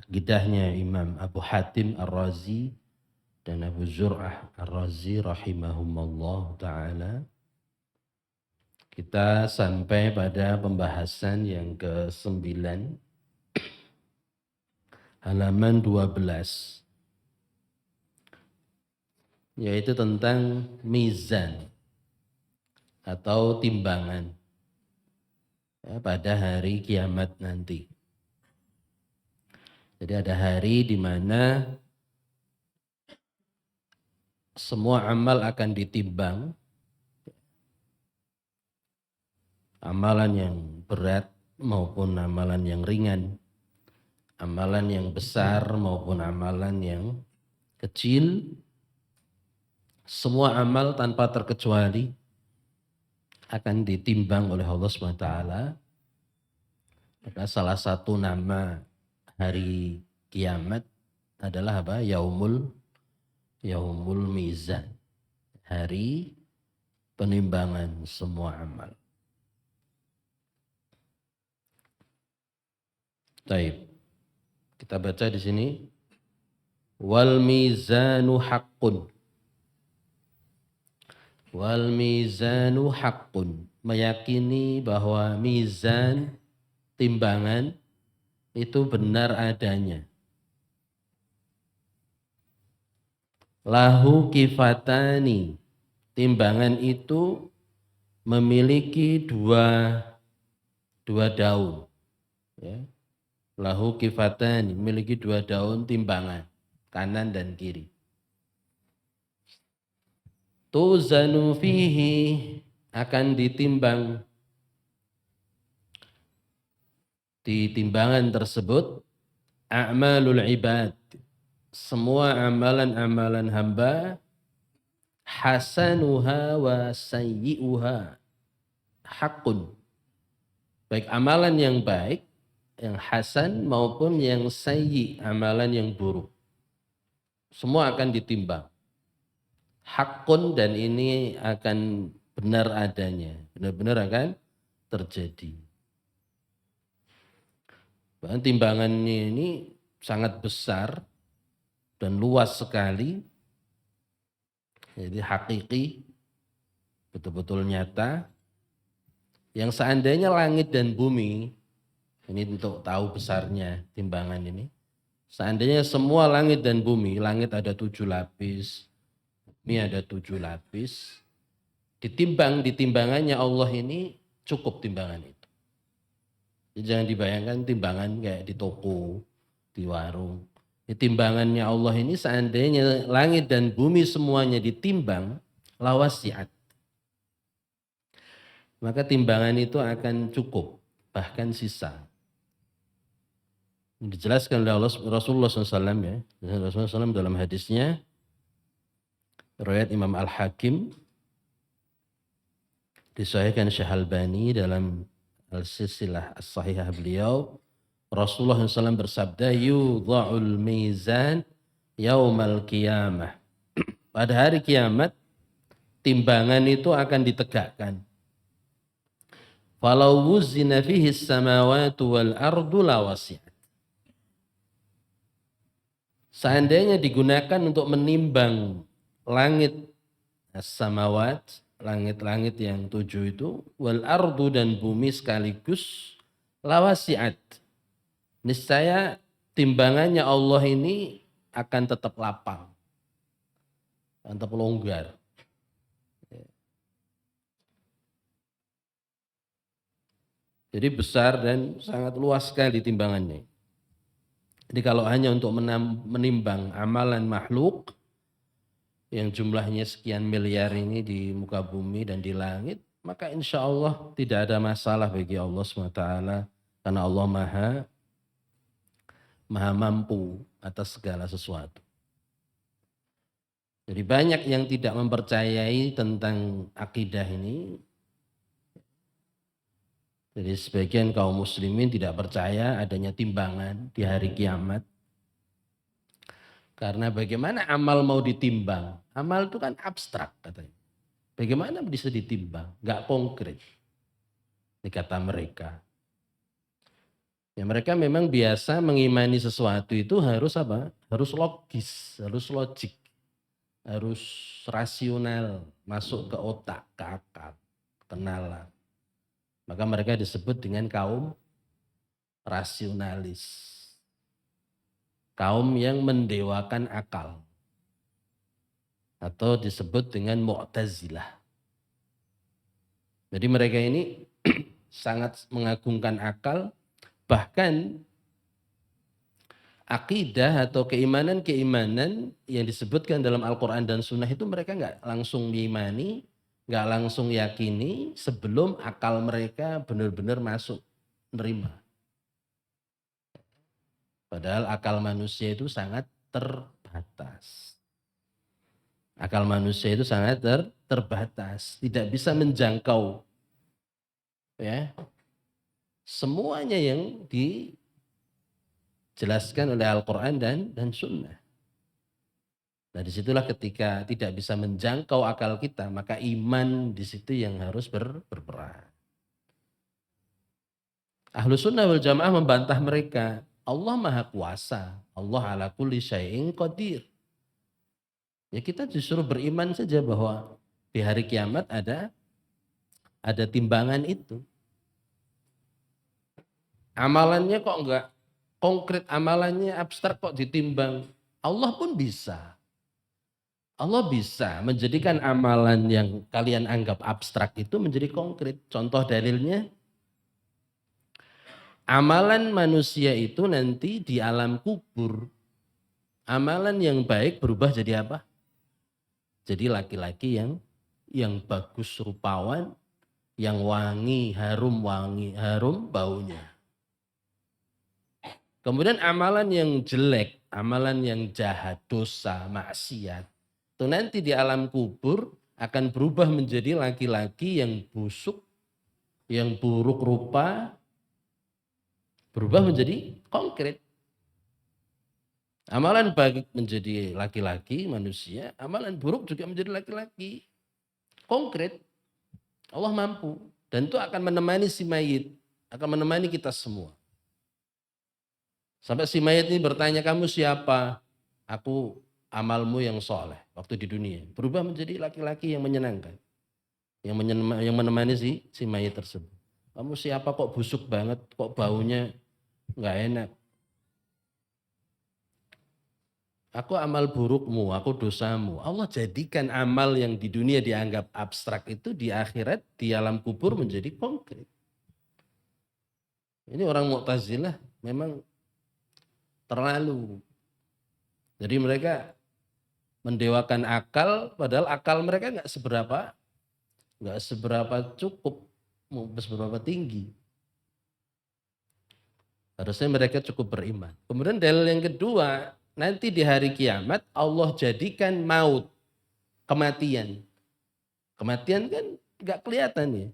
akidahnya Imam Abu Hatim Ar-Razi dan Abu Zur'ah Ar-Razi rahimahumullah ta'ala. Kita sampai pada pembahasan yang ke-9, halaman 12, yaitu tentang mizan atau timbangan pada hari kiamat nanti. Jadi ada hari di mana semua amal akan ditimbang, amalan yang berat maupun amalan yang ringan, amalan yang besar maupun amalan yang kecil, semua amal tanpa terkecuali akan ditimbang oleh Allah SWT. Maka salah satu nama hari kiamat adalah apa? Yaumul Mizan, hari penimbangan semua amal. Baik, kita baca di sini. Wal mizanu haqqun. Wal mizanu haqqun. Meyakini bahwa mizan, timbangan itu benar adanya. Lahu kifatani. Timbangan itu memiliki dua daun. Ya. Lahu kifatani, memiliki dua daun timbangan, kanan dan kiri. Tuzanu fihi, akan ditimbang di timbangan tersebut a'malul ibad, semua amalan-amalan hamba, hasanuha wa sayyi'uha haqqun, baik amalan yang baik, yang hasan maupun yang sayyi, amalan yang buruk, semua akan ditimbang. Haqqun, dan ini akan benar adanya, benar-benar akan terjadi. Bahkan timbangannya ini sangat besar dan luas sekali, jadi hakiki, betul-betul nyata, yang seandainya langit dan bumi, ini untuk tahu besarnya timbangan ini, seandainya semua langit dan bumi, langit ada 7 lapis, bumi ada 7 lapis, ditimbang di timbangannya Allah ini cukup timbangan itu. Jadi jangan dibayangkan timbangan kayak di toko, di warung. Timbangannya Allah ini seandainya langit dan bumi semuanya ditimbang, lawasiat, maka timbangan itu akan cukup, bahkan sisa. Dijelaskan oleh Rasulullah SAW, ya. Rasulullah SAW dalam hadisnya, riwayat Imam Al-Hakim, disahihkan Syekh Albani dalam Al-Silsilah As-Sahihah beliau, Rasulullah SAW bersabda, yudha'ul mizan yaumal qiyamah. Pada hari kiamat, timbangan itu akan ditegakkan. Falau wuzina fihi samawatu wal ardu lawasi'at. Seandainya digunakan untuk menimbang langit as-samawat, langit-langit yang 7 itu, wal ardu, dan bumi sekaligus, lawasi'at, niscaya timbangannya Allah ini akan tetap lapang, akan tetap longgar. Jadi besar dan sangat luas sekali timbangannya. Jadi kalau hanya untuk menimbang amalan makhluk yang jumlahnya sekian miliar ini di muka bumi dan di langit, maka insya Allah tidak ada masalah bagi Allah SWT, karena Allah maha mampu atas segala sesuatu. Jadi banyak yang tidak mempercayai tentang akidah ini. Jadi sebagian kaum muslimin tidak percaya adanya timbangan di hari kiamat. Karena bagaimana amal mau ditimbang? Amal itu kan abstrak katanya. Bagaimana bisa ditimbang? Gak konkret. Ini kata mereka. Ya mereka memang biasa mengimani sesuatu itu harus apa? Harus logis, harus logik, harus rasional, masuk ke otak, ke akal, ke nalar. Maka mereka disebut dengan kaum rasionalis. Kaum yang mendewakan akal. Atau disebut dengan Mu'tazilah. Jadi mereka ini sangat mengagungkan akal, bahkan akidah atau keimanan-keimanan yang disebutkan dalam Al-Quran dan Sunnah itu mereka nggak langsung mengimani, nggak langsung yakini sebelum akal mereka benar-benar masuk, nerima. Padahal akal manusia itu sangat terbatas. Akal manusia itu sangat terbatas, tidak bisa menjangkau ya semuanya yang dijelaskan oleh Al-Quran dan Sunnah. Nah disitulah ketika tidak bisa menjangkau akal kita, maka iman di situ yang harus berperan. Ahlus Sunnah wal Jamaah membantah mereka. Allah Maha Kuasa, Allah ala kulli syai'in qadir. Ya kita disuruh beriman saja bahwa di hari kiamat ada timbangan itu. Amalannya kok enggak konkret, amalannya abstrak kok ditimbang. Allah pun bisa. Allah bisa menjadikan amalan yang kalian anggap abstrak itu menjadi konkret. Contoh dalilnya, amalan manusia itu nanti di alam kubur, amalan yang baik berubah jadi apa? Jadi laki-laki yang bagus rupawan, yang wangi, harum baunya. Kemudian amalan yang jelek, amalan yang jahat, dosa, maksiat, itu nanti di alam kubur akan berubah menjadi laki-laki yang busuk, yang buruk rupa, berubah menjadi konkret. Amalan baik menjadi laki-laki manusia, amalan buruk juga menjadi laki-laki. Konkret. Allah mampu. Dan itu akan menemani si mayit, akan menemani kita semua. Sampai si mayit ini bertanya, kamu siapa? Aku amalmu yang soleh waktu di dunia. Berubah menjadi laki-laki yang menyenangkan. Yang menemani si mayit tersebut. Kamu siapa kok busuk banget, kok baunya nggak enak. Aku amal burukmu, aku dosamu. Allah jadikan amal yang di dunia dianggap abstrak itu di akhirat, di alam kubur menjadi konkret. Ini orang Mu'tazilah memang terlalu. Jadi mereka mendewakan akal, padahal akal mereka nggak seberapa cukup, seberapa tinggi. Harusnya mereka cukup beriman. Kemudian dalil yang kedua, nanti di hari kiamat Allah jadikan maut, kematian. Kematian kan nggak kelihatan ya.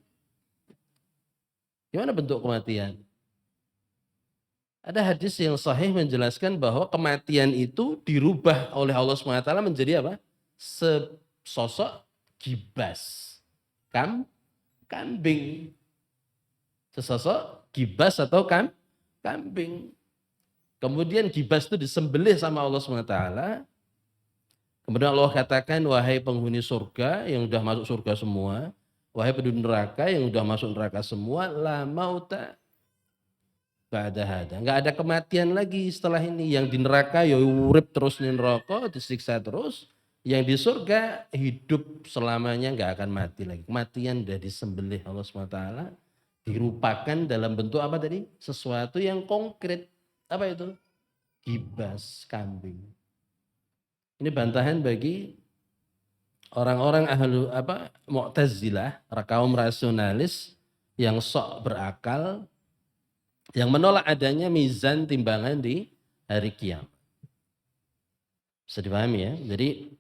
Gimana bentuk kematian? Ada hadis yang sahih menjelaskan bahwa kematian itu dirubah oleh Allah SWT menjadi apa? Sesosok gibas. Kambing. Sesosok gibas atau kambing. Kemudian gibas itu disembelih sama Allah SWT. Kemudian Allah katakan, wahai penghuni surga yang sudah masuk surga semua. Wahai penduduk neraka yang sudah masuk neraka semua. La mauta ba'da hada. Enggak ada kematian lagi setelah ini. Yang di neraka ya urip terus di neraka, disiksa terus. Yang di surga hidup selamanya enggak akan mati lagi. Kematian sudah disembelih Allah SWT. Dirupakan dalam bentuk apa tadi? Sesuatu yang konkret. Apa itu? Gibas, kambing. Ini bantahan bagi orang-orang Mu'tazilah, kaum rasionalis yang sok berakal, yang menolak adanya mizan timbangan di hari kiamat. Bisa dipahami ya? Jadi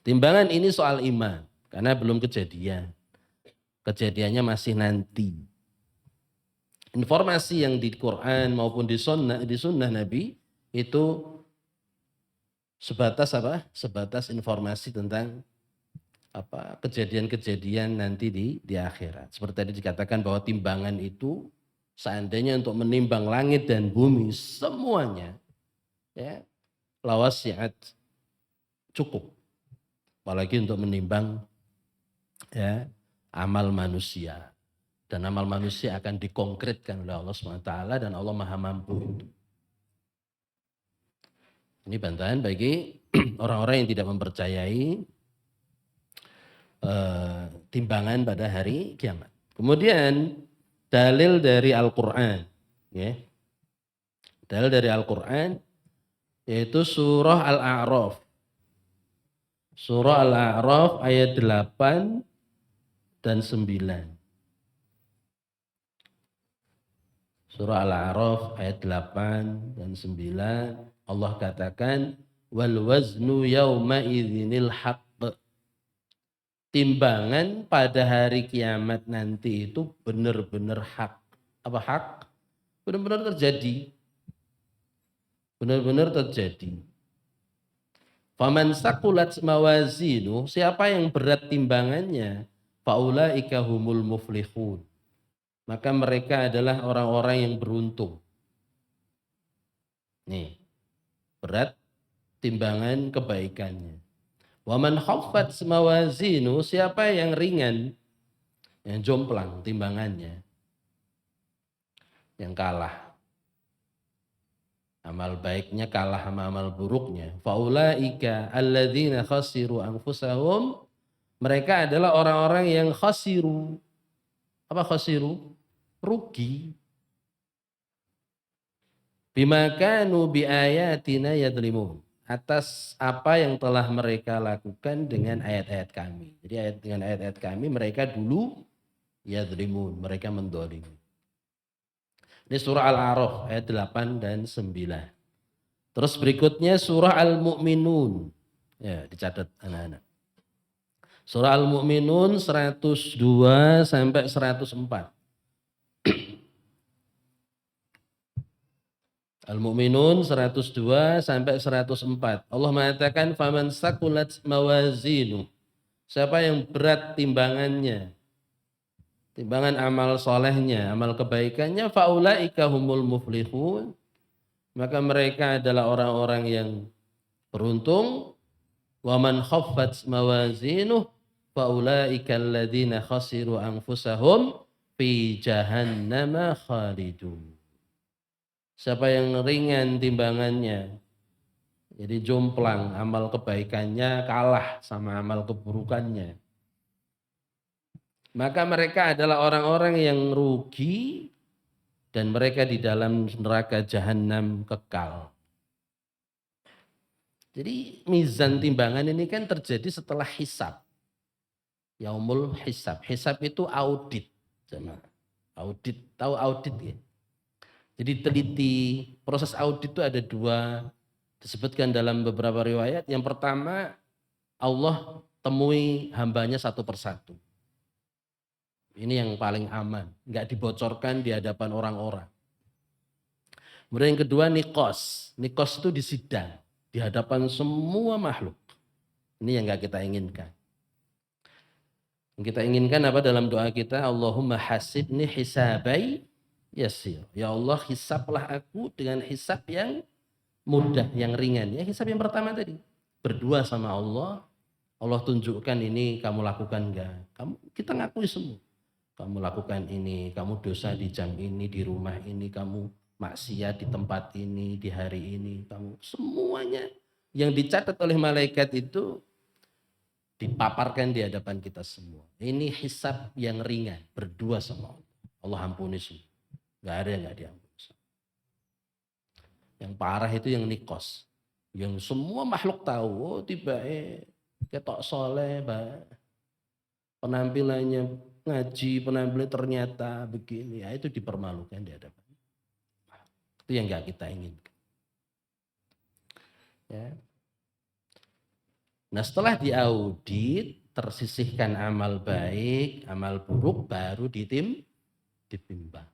timbangan ini soal iman, karena belum kejadian. Kejadiannya masih nanti. Informasi yang di Quran maupun di sunnah Nabi itu sebatas apa? Sebatas informasi tentang kejadian-kejadian nanti di akhirat. Seperti tadi dikatakan bahwa timbangan itu Seandainya untuk menimbang langit dan bumi semuanya, ya, lawasi'at, cukup. Apalagi untuk menimbang, ya, amal manusia. Dan amal manusia akan dikonkretkan oleh Allah SWT dan Allah Maha Mampu itu. Ini bantahan bagi orang-orang yang tidak mempercayai timbangan pada hari kiamat. Kemudian dalil dari Al-Quran, ya. Dalil dari Al-Quran yaitu surah Al-A'raf. Surah Al-A'raf ayat 8 dan 9. Surah Al-A'raf ayat 8 dan 9. Allah katakan wal waznu yauma idzinil haqq. Timbangan pada hari kiamat nanti itu benar-benar hak. Apa hak? Benar-benar terjadi. Benar-benar terjadi. Faman saqulat mawazinu, siapa yang berat timbangannya, faulaika humul muflihun. Maka mereka adalah orang-orang yang beruntung. Nih, berat timbangan kebaikannya. Waman khaffat mawazinu, siapa yang ringan, yang jomplang timbangannya, yang kalah. Amal baiknya kalah sama amal buruknya. Faulaika alladzina khasiru anfusahum, mereka adalah orang-orang yang khasiru. Apa khasiru? Rugi. Bima kanu biayatina yadlimun. Atas apa yang telah mereka lakukan dengan ayat-ayat kami. Jadi dengan ayat-ayat kami mereka dulu yadlimun, mereka mendolimi. Ini surah Al-A'raf ayat 8 dan 9. Terus berikutnya surah Al-Mu'minun. Ya, dicatat anak-anak. Surah Al-Mu'minun 102 sampai 104. Al-Mu'minun 102 sampai 104. Allah mengatakan faman sakulat mawazinu. Siapa yang berat timbangannya, timbangan amal solehnya, amal kebaikannya, faulaika humul muflihun. Maka mereka adalah orang-orang yang beruntung. Waman khaffat mawazinuh faulaika alladzina khasiru anfusahum fi jahannama khalidun. Siapa yang ringan timbangannya, jadi jomplang, amal kebaikannya kalah sama amal keburukannya, maka mereka adalah orang-orang yang rugi dan mereka di dalam neraka jahanam kekal. Jadi mizan timbangan ini kan terjadi setelah hisab. Yaumul hisab. Hisab itu audit. Audit, tahu audit ya? Jadi teliti, proses audit itu ada dua, disebutkan dalam beberapa riwayat. Yang pertama, Allah temui hambanya satu persatu. Ini yang paling aman, nggak dibocorkan di hadapan orang-orang. Kemudian yang kedua nikos. Nikos itu disidang di hadapan semua makhluk. Ini yang nggak kita inginkan. Yang kita inginkan apa dalam doa kita? Allahumma hasibni hisabai yasir. Ya Allah, hisablah aku dengan hisab yang mudah, yang ringan. Ya hisab yang pertama tadi. Berdua sama Allah. Allah tunjukkan ini kamu lakukan enggak. Kita ngakui semua. Kamu lakukan ini, kamu dosa di jam ini, di rumah ini, kamu maksiat di tempat ini, di hari ini, kamu semuanya yang dicatat oleh malaikat itu dipaparkan di hadapan kita semua. Ini hisab yang ringan, berdua sama Allah. Allah ampuni semua. Gak ada yang gak diampuni. Yang parah itu yang nikos. Yang semua makhluk tahu, oh tiba ketok soleh, penampilannya ngaji, penampilannya ternyata begini. Ya itu dipermalukan di hadapan. Itu yang gak kita inginkan. Ya. Nah setelah diaudit, tersisihkan amal baik, amal buruk, baru ditimbang.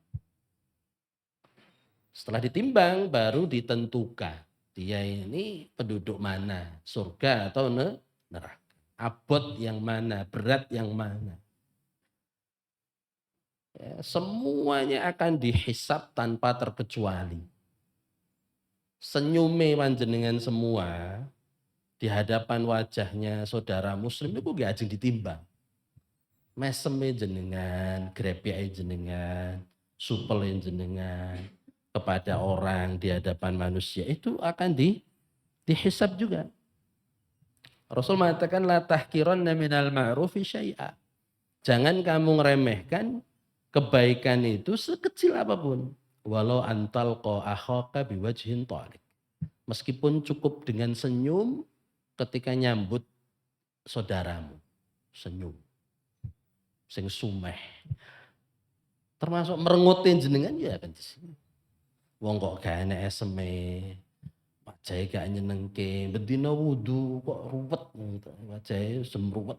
Setelah ditimbang, baru ditentukan. Dia ini penduduk mana, surga atau neraka. Abot yang mana, berat yang mana. Ya, semuanya akan dihisab tanpa terkecuali. Senyume panjenengan semua di hadapan wajahnya saudara muslim itu gak ajeng ditimbang. Meseme jenengan, grepyake jenengan, supele jenengan kepada orang di hadapan manusia itu akan dihisab juga. Rasul mengatakan la tahkiranna minal ma'rufi syai'a. Jangan kamu ngeremehkan kebaikan itu sekecil apapun. Walau antalqa akhaka biwajhin thalik. Meskipun cukup dengan senyum ketika nyambut saudaramu. Senyum. Sing sumeh. Termasuk merengutin jenengan ya kan di sini. Wong kok gak enek eseme. Wajahe gak nyenengke, bendina wudu kok ruwet, wajahe semruwet.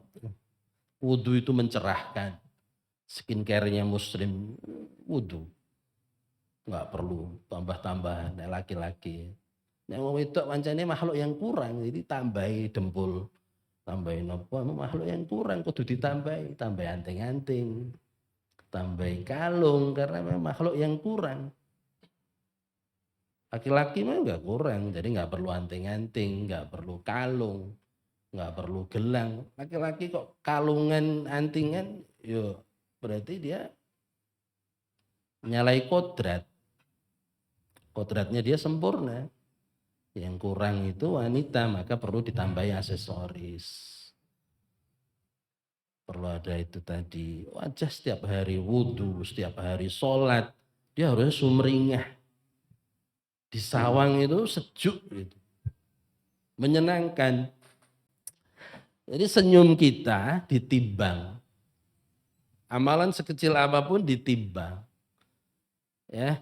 Wudu itu mencerahkan. Skincare-nya muslim wudu. Enggak perlu tambah-tambahan laki-laki. Nek wong wedok pancene makhluk yang kurang, jadi tambahi dempul. Tambahin apa? Makhluk yang kurang kudu ditambahi, tambah anting-anting. Tambahi kalung karena memang makhluk yang kurang. Laki-laki mah enggak kurang, jadi enggak perlu anting-anting, enggak perlu kalung, enggak perlu gelang. Laki-laki kok kalungan, antingan, yo berarti dia nyalai kodrat. Kodratnya dia sempurna. Yang kurang itu wanita, maka perlu ditambahi aksesoris. Perlu ada itu tadi. Wajah setiap hari wudu, setiap hari sholat, dia harus sumringah. Di sawang itu sejuk gitu. Menyenangkan. Jadi senyum kita ditimbang. Amalan sekecil apapun ditimbang. Ya.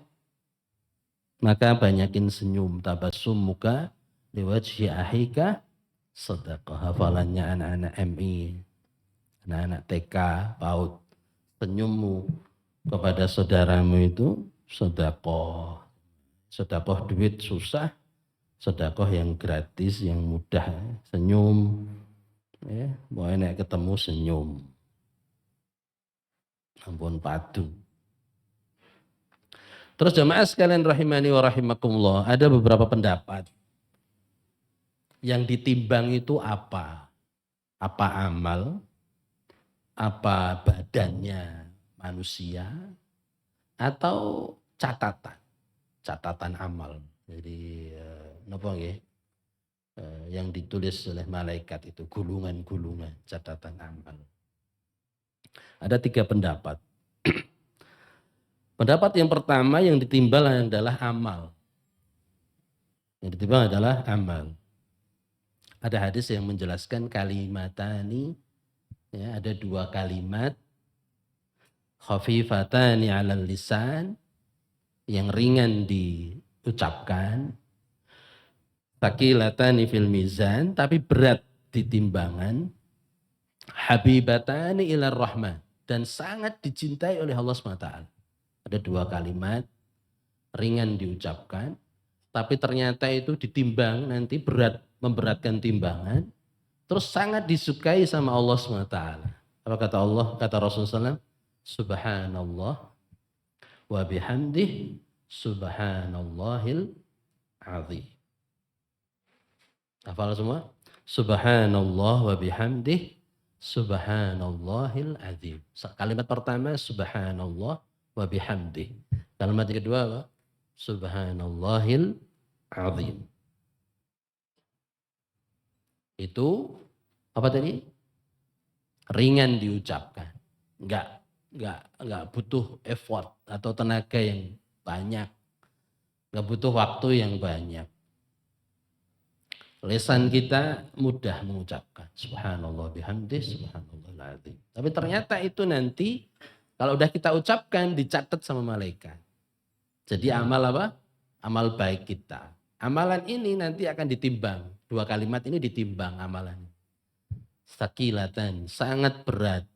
Maka banyakin senyum, tabassum muka liwajhi ahika sedekah. Hafalannya anak-anak MI, anak-anak TK, PAUD. Senyummu kepada saudaramu itu sedekah. Sedekah duit susah, sedekah yang gratis, yang mudah. Senyum, ya, mau enak ketemu senyum. Ampun padu. Terus jamaah sekalian rahimani wa rahimakumullah, ada beberapa pendapat. Yang ditimbang itu apa? Apa amal? Apa badannya manusia? Atau catatan? Catatan amal. Jadi napa nggih? Yang ditulis oleh malaikat itu gulungan-gulungan catatan amal. Ada 3 pendapat. Pendapat yang pertama yang ditimbang adalah amal. Yang ditimbang adalah amal. Ada hadis yang menjelaskan kalimatani, ya, ada 2 kalimat khafifatani 'alal lisan, yang ringan diucapkan, tsaqilatani fil mizan, tapi berat di timbangan, habibatani ilar rahman, dan sangat dicintai oleh Allah SWT. Ada 2 kalimat ringan diucapkan, tapi ternyata itu ditimbang nanti berat, memberatkan timbangan, terus sangat disukai sama Allah SWT. Apa kata Allah? Kata Rasulullah SAW, subhanallah wa bihamdih subhanallahil azim. Hafal semua? Subhanallah wa bihamdih subhanallahil azim. Kalimat pertama subhanallah wa bihamdih. Kalimat kedua apa? Subhanallahil azim. Itu apa tadi? Ringan diucapkan. Enggak butuh effort atau tenaga yang banyak. Enggak butuh waktu yang banyak. Lisan kita mudah mengucapkan subhanallah bihamdih subhanallahil azim. Tapi ternyata itu nanti kalau udah kita ucapkan dicatat sama malaikat. Jadi amal apa? Amal baik kita. Amalan ini nanti akan ditimbang. 2 kalimat ini ditimbang amalan. Sakilatan, sangat berat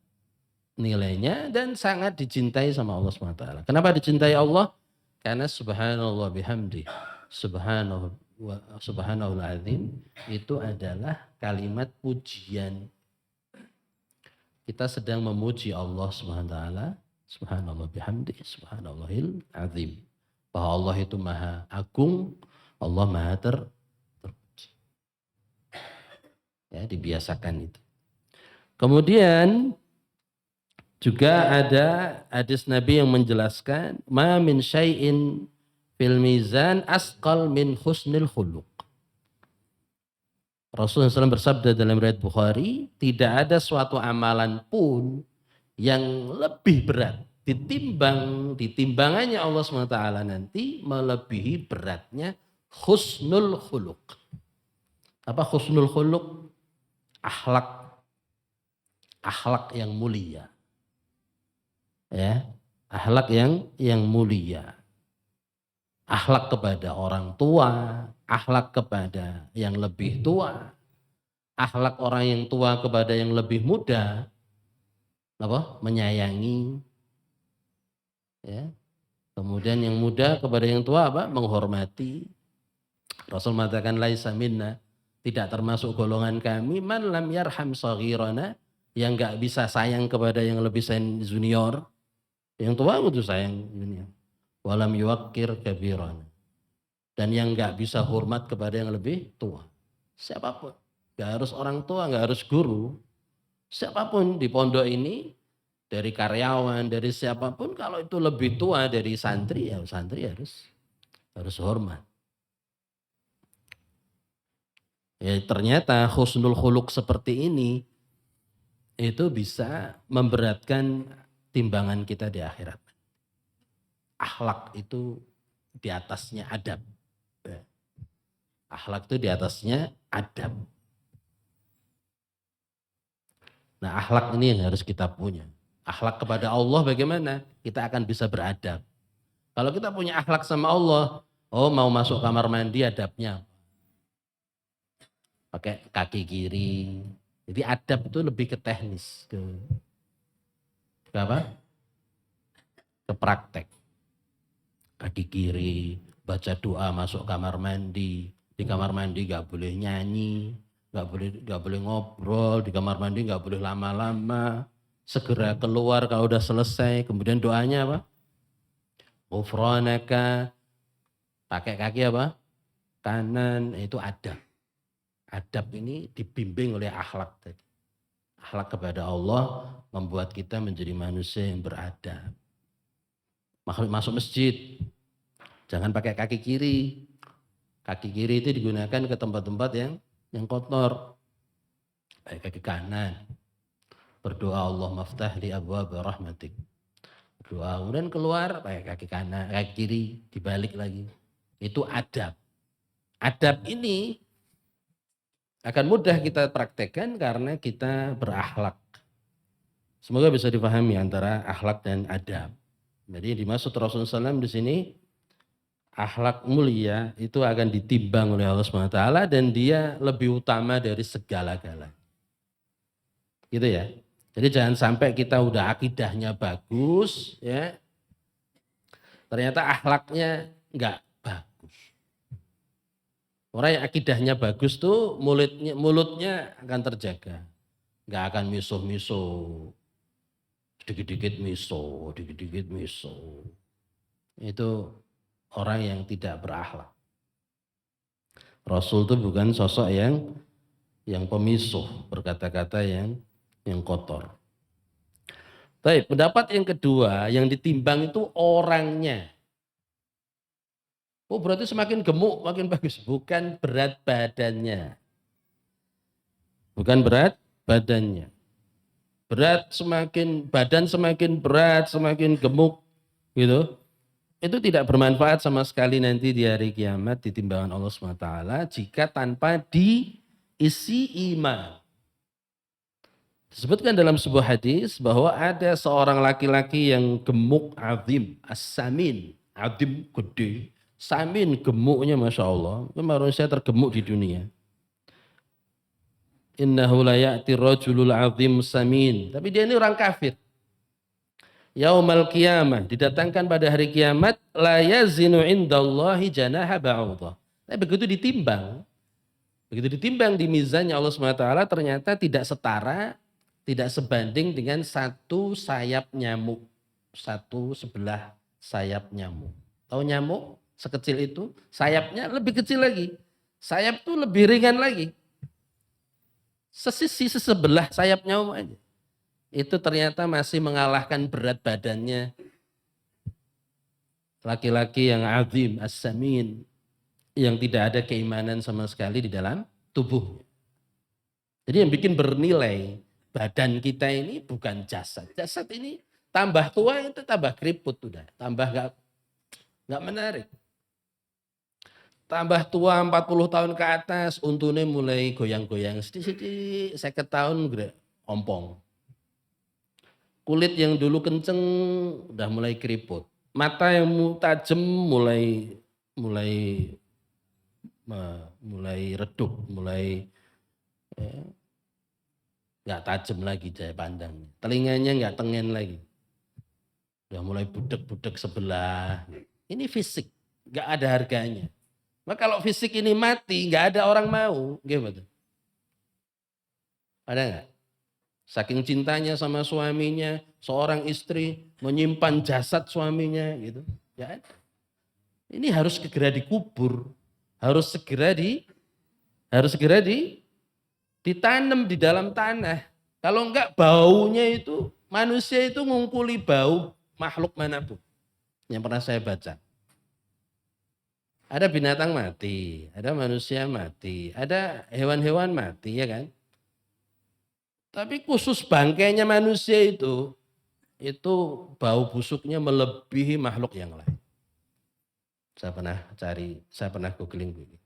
nilainya dan sangat dicintai sama Allah SWT. Kenapa dicintai Allah? Karena subhanallah bihamdi, subhanallahul azim itu adalah kalimat pujian. Kita sedang memuji Allah SWT Subhanallah bihamdi, subhanallahil azim. Bahwa Allah itu maha agung, Allah maha terpuji. Ya, dibiasakan itu. Kemudian juga ada hadis Nabi yang menjelaskan ma min syai'in fil mizan asqal min husnil khuluq. Rasulullah SAW bersabda dalam riwayat Bukhari, tidak ada suatu amalan pun yang lebih berat ditimbangannya Allah SWT nanti melebihi beratnya husnul khuluq. Apa husnul khuluq? Akhlak yang mulia. Ya, akhlak yang mulia. Akhlak kepada orang tua, akhlak kepada yang lebih tua, akhlak orang yang tua kepada yang lebih muda, apa? Menyayangi, ya. Kemudian yang muda kepada yang tua apa? Menghormati. Rasul mengatakan laisa minna, tidak termasuk golongan kami man lam yarham saghirana, yang enggak bisa sayang kepada yang lebih junior. Yang tua itu sayang junior. Walam yuwaqqir kabirana. Dan yang enggak bisa hormat kepada yang lebih tua. Siapapun. Enggak harus orang tua, enggak harus guru. Siapapun di pondok ini, dari karyawan, dari siapapun, kalau itu lebih tua dari santri, ya santri harus hormat. Ya, ternyata husnul khuluq seperti ini itu bisa memberatkan timbangan kita di akhirat. Akhlak itu di atasnya adab. Akhlak itu di atasnya adab. Nah, akhlak ini yang harus kita punya. Akhlak kepada Allah bagaimana? Kita akan bisa beradab. Kalau kita punya akhlak sama Allah, oh mau masuk kamar mandi adabnya pakai kaki kiri. Jadi adab itu lebih ke teknis, ke apa? Ke praktek. Kaki kiri, baca doa masuk kamar mandi. Di kamar mandi gak boleh nyanyi, gak boleh ngobrol, di kamar mandi gak boleh lama-lama. Segera keluar kalau udah selesai. Kemudian doanya apa? Ghufranaka, pakai kaki apa? Kanan, itu adab. Adab ini dibimbing oleh akhlak tadi. Akhlak kepada Allah membuat kita menjadi manusia yang beradab. Masuk masjid, jangan pakai kaki kiri. Kaki kiri itu digunakan ke tempat-tempat yang kotor. Pakai kaki kanan. Berdoa Allah maftah li abwaab rahmatik. Berdoa, kemudian keluar pakai kaki kanan, kaki kiri, dibalik lagi. Itu adab. Adab ini akan mudah kita praktekkan karena kita berakhlak. Semoga bisa dipahami antara akhlak dan adab. Jadi dimaksud Rasulullah SAW di sini akhlak mulia itu akan ditimbang oleh Allah SWT dan dia lebih utama dari segala-galanya. Gitu ya. Jadi jangan sampai kita udah akidahnya bagus, ya, ternyata akhlaknya enggak bagus. Orang yang akidahnya bagus tuh mulutnya akan terjaga, enggak akan misuh-misuh, dikit-dikit misuh. Itu orang yang tidak berakhlak. Rasul itu bukan sosok yang pemisuh, berkata-kata yang kotor. Baik, pendapat yang kedua yang ditimbang itu orangnya. Oh berarti semakin gemuk makin bagus. Bukan berat badannya. Bukan berat badannya. Badan semakin berat, semakin gemuk gitu. Itu tidak bermanfaat sama sekali nanti di hari kiamat di timbangan Allah SWT jika tanpa diisi iman. Disebutkan dalam sebuah hadis bahwa ada seorang laki-laki yang gemuk azim, as-samin, azim gede, samin gemuknya Masya Allah, itu manusia tergemuk di dunia. Innahu la ya'ti rajulul azim samin, tapi dia ini orang kafir. Yaumal qiyamah, didatangkan pada hari kiamat, la yazinu indallahi janaha ba'udah. Tapi begitu ditimbang di mizannya Allah SWT ternyata tidak setara, tidak sebanding dengan satu sayap nyamuk. satu sebelah sayap nyamuk. Tahu nyamuk sekecil itu, sayapnya lebih kecil lagi. Sayap tuh lebih ringan lagi. Sesisi sebelah sayap nyamuk aja. Itu ternyata masih mengalahkan berat badannya laki-laki yang azim, as-samin, yang tidak ada keimanan sama sekali di dalam tubuh. Jadi yang bikin bernilai badan kita ini bukan jasad. Jasad ini tambah tua itu tambah keriput udah, tambah nggak menarik. Tambah tua 40 tahun ke atas, untune mulai goyang-goyang sedikit-sedikit, 50 tahun ompong. Kulit yang dulu kenceng udah mulai keriput. Mata yang tajam mulai redup, mulai nggak tajam lagi cahaya pandangnya. Telinganya nggak tengen lagi. Udah mulai budek-budek sebelah. Ini fisik, nggak ada harganya. Maka kalau fisik ini mati, nggak ada orang mau, gimana? Ada nggak? Saking cintanya sama suaminya, seorang istri menyimpan jasad suaminya, gitu. Ya, ini harus segera dikubur, harus segera ditanam di dalam tanah. Kalau enggak baunya itu, manusia itu ngungkuli bau makhluk manapun. Yang pernah saya baca. Ada binatang mati, ada manusia mati, ada hewan-hewan mati, ya kan? Tapi khusus bangkainya manusia itu bau busuknya melebihi makhluk yang lain. Saya pernah googling begini.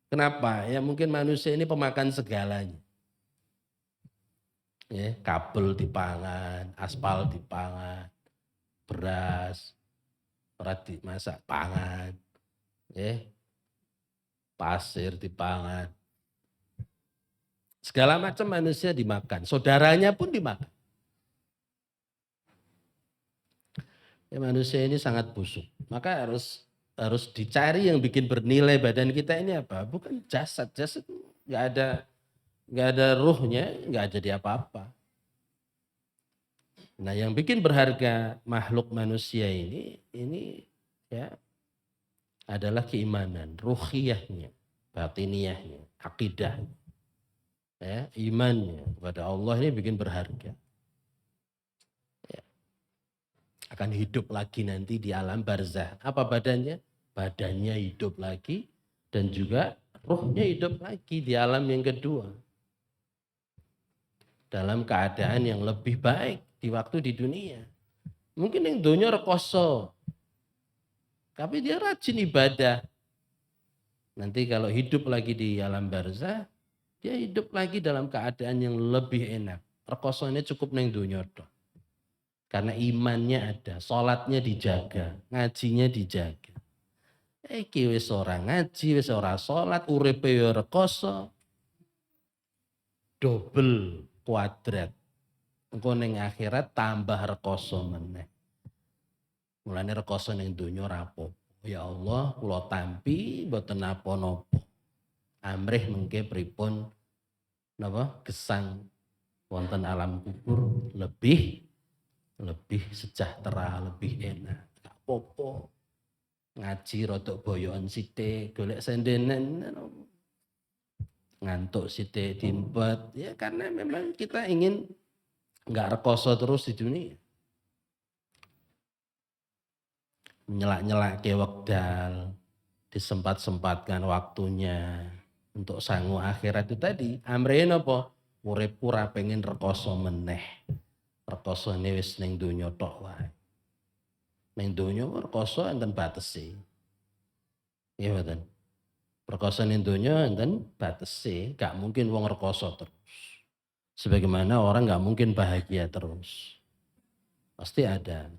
Kenapa? Ya mungkin manusia ini pemakan segalanya. Ya, kabel dipangan, aspal dipangan, beras, masak pangan, ya, pasir dipangan. Segala macam manusia dimakan, saudaranya pun dimakan. Ya, manusia ini sangat busuk, maka harus dicari yang bikin bernilai badan kita ini apa? Bukan jasad nggak ada ruhnya, nggak jadi apa-apa. Nah, yang bikin berharga makhluk manusia ini ya adalah keimanan, ruhiyahnya, batiniyahnya, akidahnya. Ya, imannya kepada Allah ini bikin berharga. Ya. Akan hidup lagi nanti di alam barzah. Apa badannya? Badannya hidup lagi dan juga ruhnya hidup lagi di alam yang kedua. Dalam keadaan yang lebih baik di waktu di dunia. Mungkin yang dunia rekoso, tapi dia rajin ibadah. Nanti kalau hidup lagi di alam barzah, dia hidup lagi dalam keadaan yang lebih enak. Rekosonya cukup neng dunia toh. Karena imannya ada, sholatnya dijaga, ngajinya dijaga. Iki wis ora ngaji, wis ora sholat, uripe yo rekoso. Double kuadrat. Engko ning akhirat tambah rekoso meneh. Mulane rekoso ning donya rapo. Ya Allah, kula tampi mboten napa-napa. Amrih mengke pripun napa gesang wonten alam kubur lebih sejahtera, lebih enak. Gak apa-apa. Ngaji rodok boyokan sithik, golek sendenen ngantuk sithik dimpet. Ya karena memang kita ingin enggak rekoso terus di dunia. Nyelak-nyelak ke wekdal, disempat-sempatkan waktunya untuk sangu akhirat itu tadi. Amrene apa? Urip ora pengen rekoso meneh. Rekosone wis ning donya tok wae. Ning donya rekoso enten batese. Iya mboten. Rekoso ning donya enten batese, gak mungkin wong rekoso terus. Sebagaimana orang gak mungkin bahagia terus. Pasti ada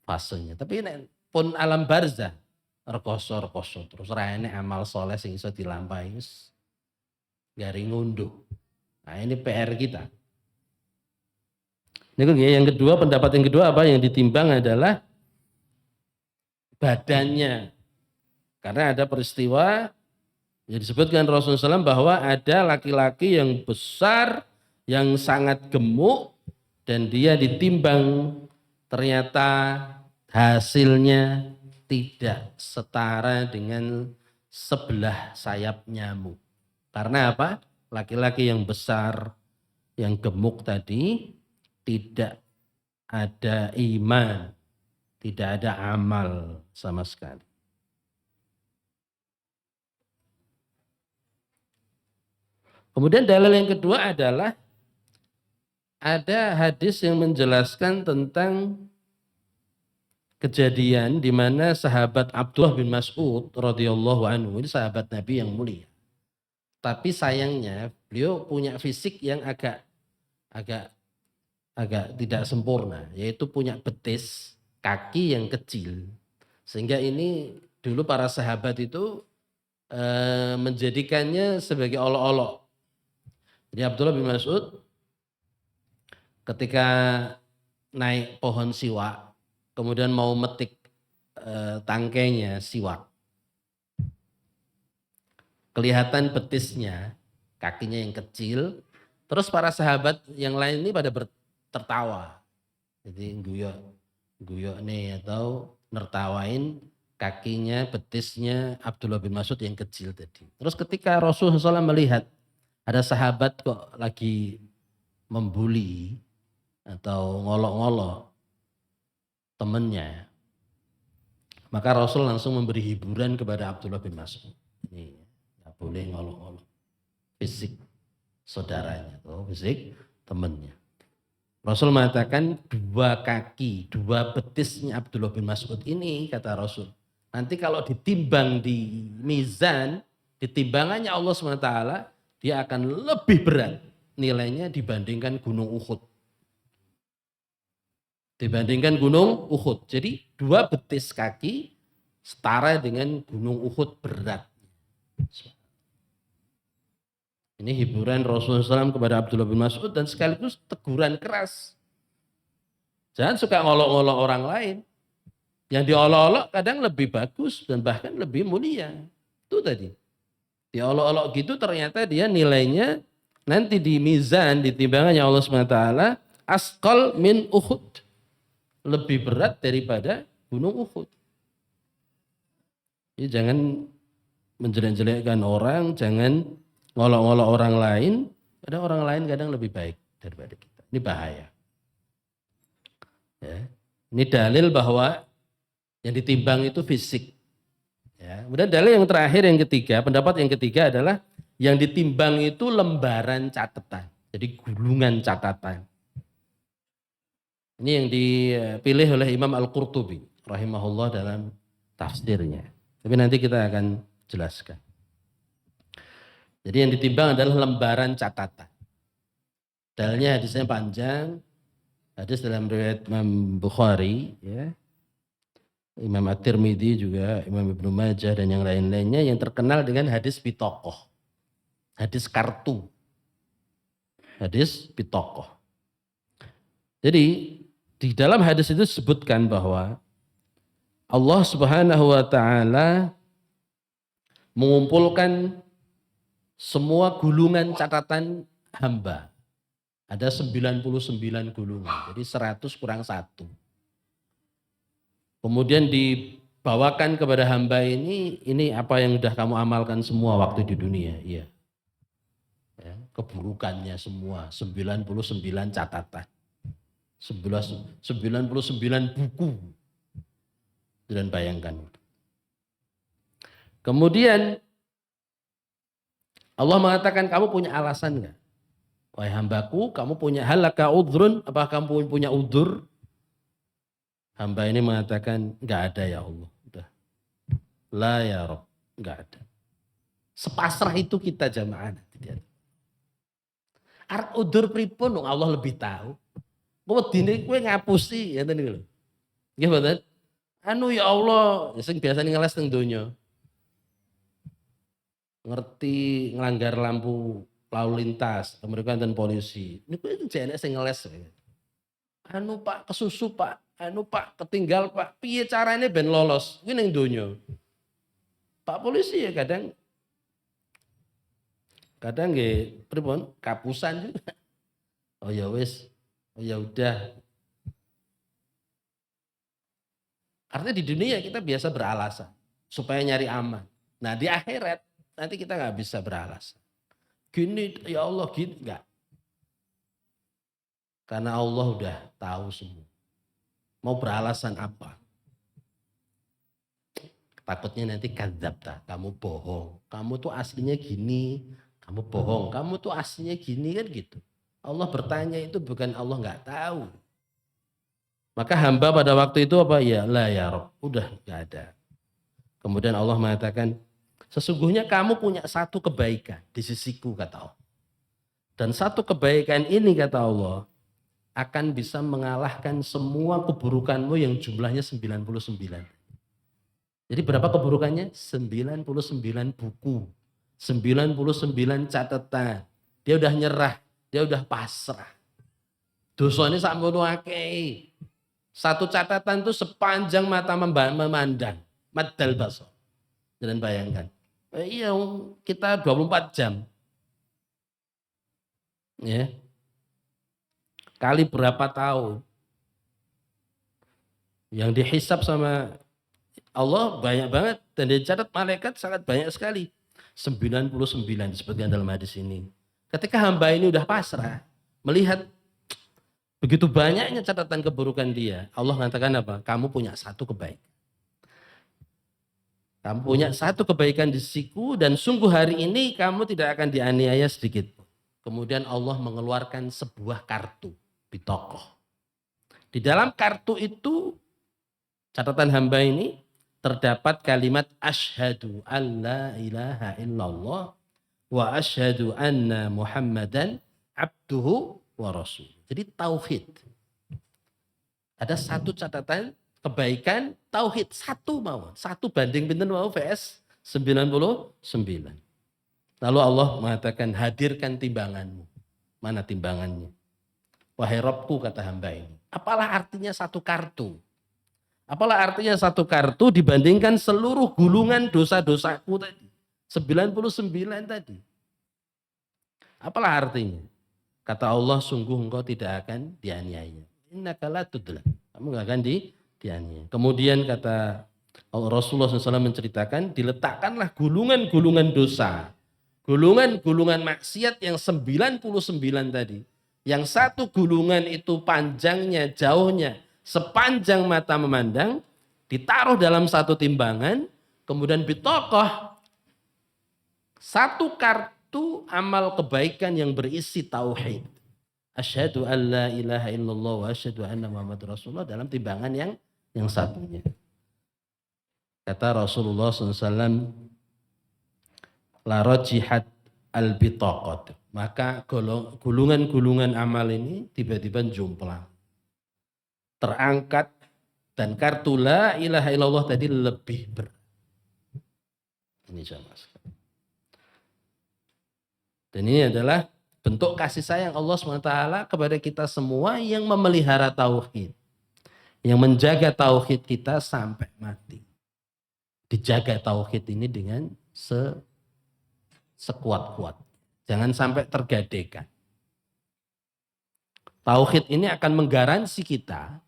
fasenya. Tapi nek pun alam barzah rekoso terus ra enek amal soleh sing iso dilampahi wis garing ngunduh. Nah, ini PR kita. Ini yang kedua, pendapat yang kedua apa yang ditimbang adalah badannya. Karena ada peristiwa yang disebutkan Rasulullah SAW bahwa ada laki-laki yang besar, yang sangat gemuk, dan dia ditimbang ternyata hasilnya tidak setara dengan sebelah sayap nyamuk. Karena apa? Laki-laki yang besar, yang gemuk tadi tidak ada iman, tidak ada amal sama sekali. Kemudian dalil yang kedua adalah ada hadis yang menjelaskan tentang kejadian di mana sahabat Abdullah bin Mas'ud radhiyallahu anhu, ini sahabat Nabi yang mulia. Tapi sayangnya beliau punya fisik yang agak agak agak tidak sempurna, yaitu punya betis, kaki yang kecil. Sehingga ini dulu para sahabat itu menjadikannya sebagai olok-olok. Jadi Abdullah bin Mas'ud ketika naik pohon siwak, kemudian mau metik tangkainya siwak, kelihatan betisnya, kakinya yang kecil, terus para sahabat yang lain ini pada tertawa. Jadi guyok nih atau nertawain kakinya, betisnya Abdullah bin Mas'ud yang kecil tadi. Terus ketika Rasulullah SAW melihat ada sahabat kok lagi membuli atau ngolok-ngolok temennya, maka Rasul langsung memberi hiburan kepada Abdullah bin Mas'ud. Ini nggak boleh ngolok-ngolok fisik saudaranya atau fisik temennya. Rasul mengatakan dua kaki, dua betisnya Abdullah bin Mas'ud ini, kata Rasul, nanti kalau ditimbang di mizan, ditimbangannya Allah SWT, dia akan lebih berat nilainya dibandingkan gunung Uhud. Dibandingkan gunung Uhud. Jadi dua betis kaki setara dengan gunung Uhud berat. Ini hiburan Rasulullah SAW kepada Abdullah bin Mas'ud dan sekaligus teguran keras. Jangan suka ngolok-ngolok orang lain. Yang diolok-olok kadang lebih bagus dan bahkan lebih mulia. Itu tadi. Diolok-olok gitu ternyata dia nilainya nanti di mizan, di timbangannya Allah SWT, asqal min Uhud. Lebih berat daripada gunung Uhud. Jadi jangan menjelek-jelekkan orang, jangan ngolok-ngolok orang lain, kadang orang lain kadang lebih baik daripada kita. Ini bahaya. Ya. Ini dalil bahwa yang ditimbang itu fisik. Ya. Kemudian dalil yang terakhir, yang ketiga, pendapat yang ketiga adalah yang ditimbang itu lembaran catatan. Jadi gulungan catatan. Ini yang dipilih oleh Imam Al-Qurtubi rahimahullah dalam tafsirnya. Tapi nanti kita akan jelaskan. Jadi yang ditimbang adalah lembaran catatan. Dalilnya hadisnya panjang, hadis dalam riwayat Imam Bukhari, ya, Imam At-Tirmidzi juga, Imam Ibnu Majah dan yang lain-lainnya yang terkenal dengan hadis bitokoh, hadis kartu, hadis bitokoh. Jadi di dalam hadis itu disebutkan bahwa Allah Subhanahu wa Ta'ala mengumpulkan semua gulungan catatan hamba. Ada 99 gulungan, jadi 100 kurang 1. Kemudian dibawakan kepada hamba ini apa yang sudah kamu amalkan semua waktu di dunia. Iya. Ya, keburukannya semua, 99 catatan. 99 buku. Dan bayangkan. Kemudian Allah mengatakan, kamu punya alasan enggak? Wahai hambaku, kamu punya halaka udhrun, apakah kamu punya udur? Hamba ini mengatakan, enggak ada ya Allah. Udah. La ya Rabb, enggak ada. Sepasrah itu kita jamaah. Arep udur pripun dong, Allah lebih tahu. Wedine kowe ngapusi ya tadi lho. Nggih mboten? Anu ya Allah, sing biasane ngeles teng donya. Ngerti ngelanggar lampu lalu lintas, mereka dan polisi. Ini kok jenek sing ngeles. Anu Pak kesusu Pak, anu Pak ketinggal Pak. Piye carane ben lolos? Kuwi ning donya. Pak polisi ya kadang nggih pripun kapusan juga. Oh ya wis, oh ya udah. Artinya di dunia kita biasa beralasan supaya nyari aman. Nah di akhirat nanti kita nggak bisa beralasan. Gini ya Allah gini enggak. Karena Allah udah tahu semua. Mau beralasan apa? Takutnya nanti kadzabta, kamu bohong. Kamu tuh aslinya gini, kamu bohong. Kamu tuh aslinya gini kan gitu. Allah bertanya itu bukan Allah nggak tahu. Maka hamba pada waktu itu apa? Ya la ya Rob, udah nggak ada. Kemudian Allah mengatakan, sesungguhnya kamu punya satu kebaikan di sisiku kata Allah. Dan satu kebaikan ini kata Allah akan bisa mengalahkan semua keburukanmu yang jumlahnya 99. Jadi berapa keburukannya? 99 buku. 99 catatan. Dia udah nyerah, dia udah pasrah. Dosanya sakmono akeh. Satu catatan itu sepanjang mata memandang. Maddal basar. Dan bayangkan. Iya, kita 24 jam. Ya. Kali berapa tahun. Yang dihisap sama Allah banyak banget. Dan dicatat malaikat sangat banyak sekali. 99 disebutkan dalam hadis ini. Ketika hamba ini udah pasrah, melihat begitu banyaknya catatan keburukan dia, Allah mengatakan apa? Kamu punya satu kebaikan. Kamu punya satu kebaikan di sisiku dan sungguh hari ini kamu tidak akan dianiaya sedikit. Kemudian Allah mengeluarkan sebuah kartu di tokoh. Di dalam kartu itu catatan hamba ini terdapat kalimat asyhadu alla ilaha illallah wa asyhadu anna Muhammadan abduhu wa rasul. Jadi tauhid. Ada satu catatan kebaikan tauhid satu mawon. Satu banding pinten mau VS 99. Lalu Allah mengatakan hadirkan timbanganmu. Mana timbangannya? Wahai Rabbku kata hamba ini. Apalah artinya satu kartu? Apalah artinya satu kartu dibandingkan seluruh gulungan dosa-dosaku tadi. 99 tadi. Apalah artinya? Kata Allah, sungguh engkau tidak akan dianiaya. Innaka la tudlam. Kamu gak akan dianiaya. Kemudian kata Rasulullah SAW menceritakan, diletakkanlah gulungan-gulungan dosa. Gulungan-gulungan maksiat yang 99 tadi. Yang satu gulungan itu panjangnya, jauhnya, sepanjang mata memandang, ditaruh dalam satu timbangan, kemudian bitokoh, satu kartu amal kebaikan yang berisi tauhid. Asyhadu an la ilaha illallah wa asyhadu anna Muhammad Rasulullah dalam timbangan yang satunya. Kata Rasulullah SAW, la rajihat al-bitaqat. Maka gulungan-gulungan amal ini tiba-tiba jomplang. Terangkat dan kartu la ilaha illallah tadi lebih berat. Ini jamaah. Dan ini adalah bentuk kasih sayang Allah SWT kepada kita semua yang memelihara tauhid. Yang menjaga tauhid kita sampai mati. Dijaga tauhid ini dengan sekuat-kuat. Jangan sampai tergadaikan. Tauhid ini akan menggaransi kita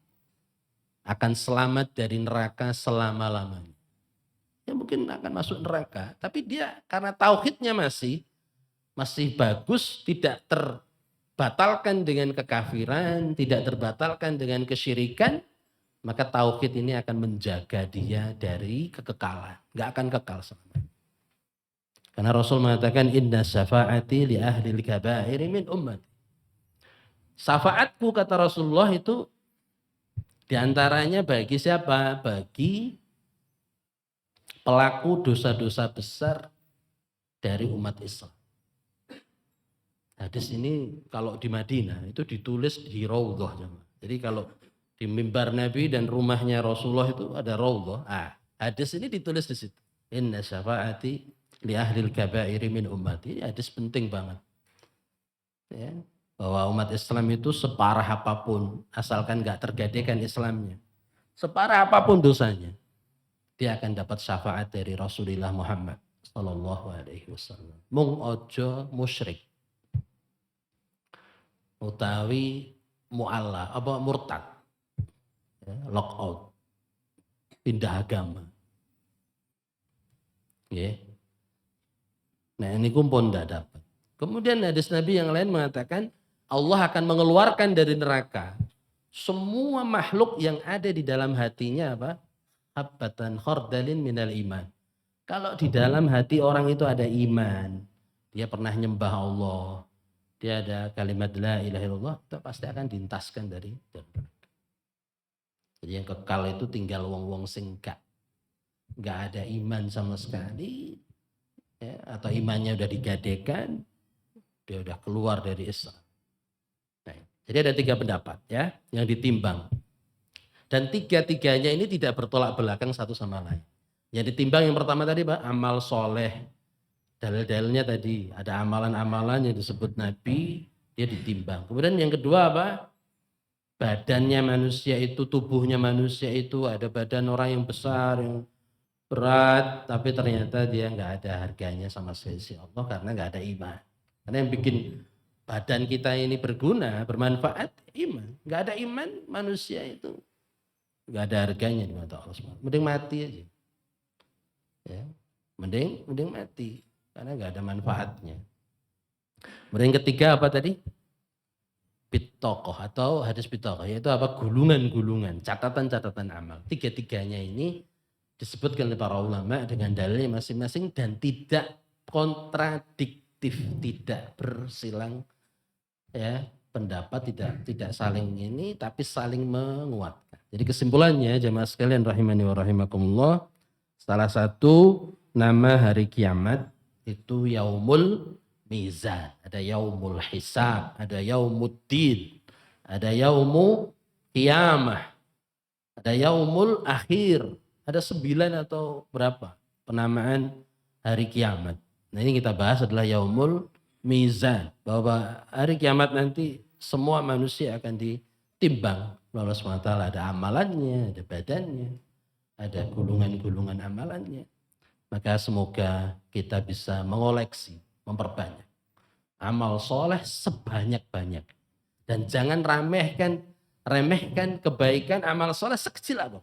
akan selamat dari neraka selama-lamanya. Ya mungkin akan masuk neraka, tapi dia karena tauhidnya masih bagus, tidak terbatalkan dengan kekafiran, tidak terbatalkan dengan kesyirikan, maka tauhid ini akan menjaga dia dari kekekalan. Nggak akan kekal selama. Karena Rasul mengatakan inna syafa'ati li ahlil kabairi min ummati. Syafaatku kata Rasulullah itu diantaranya bagi siapa? Bagi pelaku dosa-dosa besar dari umat Islam. Hadis ini kalau di Madinah itu ditulis di Raudhah. Jadi kalau di mimbar Nabi dan rumahnya Rasulullah itu ada Raudhah. Hadis ini ditulis di situ. Inna syafa'ati li ahlil kabairi min ummati. Hadis penting banget. Ya, bahwa umat Islam itu separah apapun, asalkan gak tergadaikan Islamnya. Separah apapun dosanya, dia akan dapat syafaat dari Rasulullah Muhammad sallallahu alaihi wasallam. Mung ojo musyrik. Utawi mu'alla, apa murtad. Ya, lock out. pindah agama. Ya. Nah ini pun tidak dapat. Kemudian hadis Nabi yang lain mengatakan Allah akan mengeluarkan dari neraka semua makhluk yang ada di dalam hatinya apa? Habbatan khardalin minal iman. Kalau di dalam hati orang itu ada iman, dia pernah nyembah Allah, dia ada kalimat la ilaha illallah, itu pasti akan diintaskan dari neraka. Jadi yang kekal itu tinggal wong-wong sing nggak ada iman sama sekali, ya, atau imannya udah digadekan, dia udah keluar dari Islam. Nah, jadi ada 3 pendapat ya yang ditimbang. Dan 3-tiganya ini tidak bertolak belakang satu sama lain. Yang ditimbang yang pertama tadi Pak, amal soleh. Dalil-dalilnya tadi ada amalan-amalan yang disebut Nabi, dia ditimbang. Kemudian yang kedua apa? Badannya manusia itu, tubuhnya manusia itu, ada badan orang yang besar, yang berat, tapi ternyata dia nggak ada harganya sama sekali Allah karena nggak ada iman. Karena yang bikin badan kita ini berguna, bermanfaat, iman. Nggak ada iman, manusia itu nggak ada harganya di mata Allah SWT. Mending mati aja. Ya, mending mati karena nggak ada manfaatnya. Kemudian yang ketiga apa tadi? Bitokoh atau hadis bitokoh, yaitu apa? Gulungan-gulungan, catatan-catatan amal. 3-tiganya ini disebutkan oleh para ulama dengan dalilnya masing-masing dan tidak kontradiktif, tidak bersilang ya pendapat, tidak saling ini tapi saling menguatkan. Jadi kesimpulannya jemaah sekalian rahimani wa rahimakumullah, salah satu nama hari kiamat itu yaumul mizan, ada yaumul hisab, ada yaumuddin, ada yaumu qiyamah, ada yaumul akhir, ada 9 atau berapa penamaan hari kiamat. Nah ini kita bahas adalah yaumul mizan, bahwa hari kiamat nanti semua manusia akan ditimbang oleh Allah SWT, ada amalannya, ada badannya, ada gulungan-gulungan amalannya. Maka semoga kita bisa mengoleksi, memperbanyak amal soleh sebanyak-banyak. Dan jangan remehkan kebaikan amal soleh sekecil apa.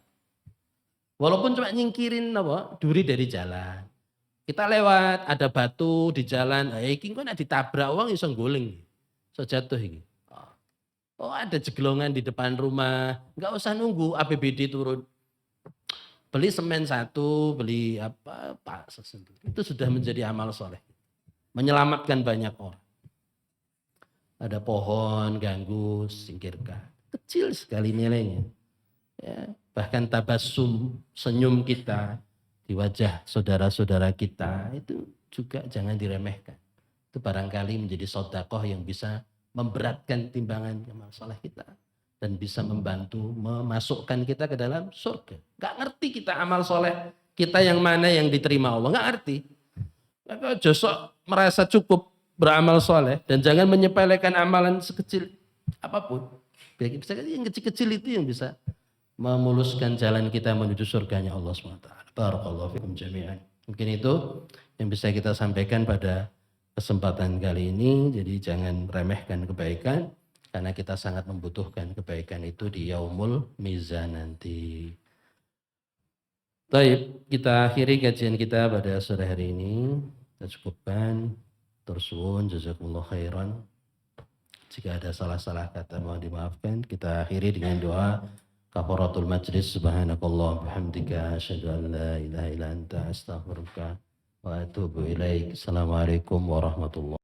Walaupun cuma nyingkirin apa, duri dari jalan. Kita lewat, ada batu di jalan, iki kok nek ditabrak wong iso ngguling. Iso jatuh iki. Oh, ada jeglongan di depan rumah, enggak usah nunggu APBD turun. Beli semen 1, beli apa, Pak, itu sudah menjadi amal soleh. Menyelamatkan banyak orang. Ada pohon ganggu, singkirkan. Kecil sekali nilainya. Ya, bahkan tabassum, senyum kita di wajah saudara-saudara kita itu juga jangan diremehkan. Itu barangkali menjadi sedekah yang bisa memberatkan timbangan amal soleh kita dan bisa membantu memasukkan kita ke dalam surga. Gak ngerti kita amal soleh kita yang mana yang diterima Allah, gak ngerti. Maka josok merasa cukup beramal soleh dan jangan menyepelekan amalan sekecil apapun. Bisa yang kecil-kecil itu yang bisa memuluskan jalan kita menuju surganya Allah SWT. Barakallahu fikum jami'an. Mungkin itu yang bisa kita sampaikan pada kesempatan kali ini. Jadi jangan remehkan kebaikan karena kita sangat membutuhkan kebaikan itu di yaumul mizan nanti. Baik, kita akhiri kajian kita pada sore hari ini. Kita cukupkan. Tersuwun, jazakumullah khairan. Jika ada salah-salah kata mohon dimaafkan. Kita akhiri dengan doa kafaratul majlis. Subhanakallah bihamdika asyhadu an la ilaha illa anta astaghfiruka wa atubu ilaik. Assalamualaikum warahmatullahi wabarakatuh.